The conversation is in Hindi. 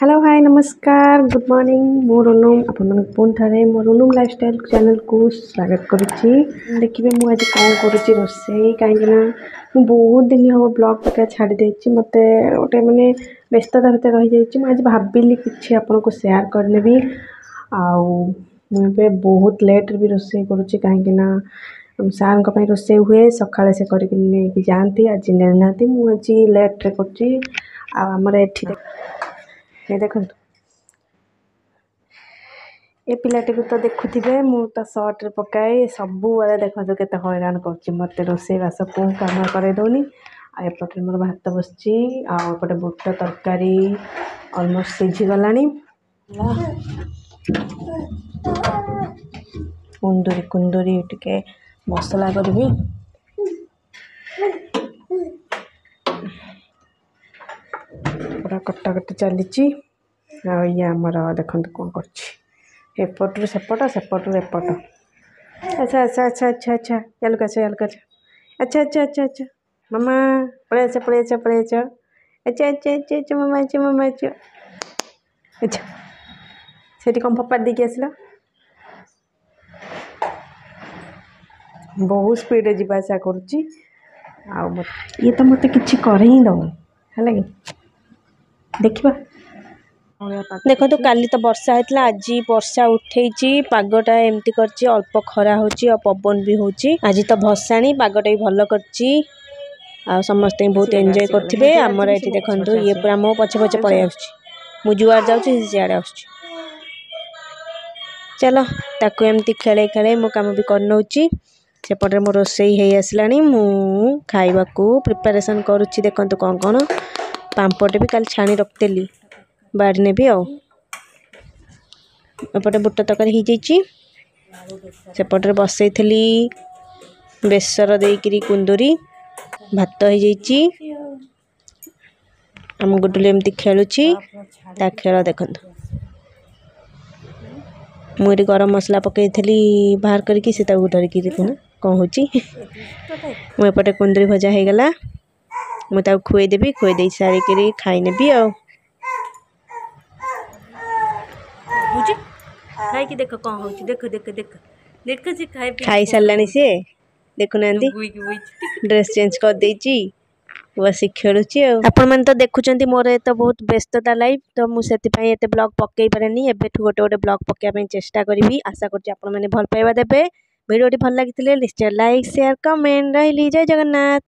हेलो हाय नमस्कार गुड मॉर्निंग मो रोनम आपण पुणी थे मो रोनम लाइफस्टाइल चैनल को स्वागत करुच्ची। देखिए मुझे आज कौन करुच्ची रोसे कहीं बहुत दिन हम ब्लॉग पक्का छाड़ी देती मत गोटे मैंने व्यस्तता भितर रही जाइए। मुझे भाविली कि आपन को सेयार करनेबी मुझे बहुत लेट भी रोसे करुच्ची कहीं सार रोसे हुए सका से करके जाती आज ना मुझे लेट्रे कर देखो ए पिलाटी को तो देखुवे मु तो सर्ट्रे पकाए सब बेले देखो के हैरान कर मत रोसे बास को कम कर दौनी आएपटे मोर भात बसची आउपटे बुट तरकारी अलमोस्ट सीझीगला कुंदूरी कुंदूरी टिके मसला करी पूरा कटाकटी चली ये आमर देखो कौन करपटू सेपट सेपटू एपट। अच्छा अच्छा अच्छा अच्छा अच्छा यालुक यालुक अच्छा अच्छा अच्छा अच्छा मामा पड़े पड़े पड़े अच्छा अच्छा अच्छा अच्छा मामा अच्छा मामा अच्छा अच्छा से कम फपाड़ देकी आसला बहुत स्पीड जावासा करुच्ची ये तो मत कि कर ही दौन है देखा देखो तो काली तो वर्षा होता आज वर्षा उठे पागटा एमती कर अल्प खरा हो पवन भी हो आज तो भसाणी पागटा भी भल कर समस्त बहुत एंजॉय करते आमर ये देखो ये पूरा मो पछे पछे पड़े आजुआर जाड़े आस चलो ताकू एमती खेले खेले मो कम भी करनौची सेपटे मो रोसई हो आसला मु खाइबा प्रिपरेशन करुच्ची देखो कौन कौन पांपट भी कल छाणी रखिली बाड़ी ने भी आपटे बुट तरकारी हो सेपटे बसई बेसर देकरी कुंदूरी भात हो आम गुडुली एमती खेलुची ता खेल देखो मुझे गरम मसला पकई बाहर करके धरिकी देखुना कौन हो मुझे कुंदरी भजा हो गला मुझे खुएदेवी खुएदे सारिकी खाईनेबी खाई देख कौन हो देख देख देख देख सी खाई सारा सी देखुना ड्रेस चेंज कर देची बस खेलुची आपण मैंने तो देखुं मोर तो बहुत व्यस्तता लाइफ तो मुझे ब्लॉग पकई पारे एबेठू गोटे गोटे ब्लॉग पकड़ा चेष्टा करी आशा कर भल पाइबा देबे भिडियोटी भल लगी निश्चय लाइक शेयर कमेंट रही जय जगन्नाथ।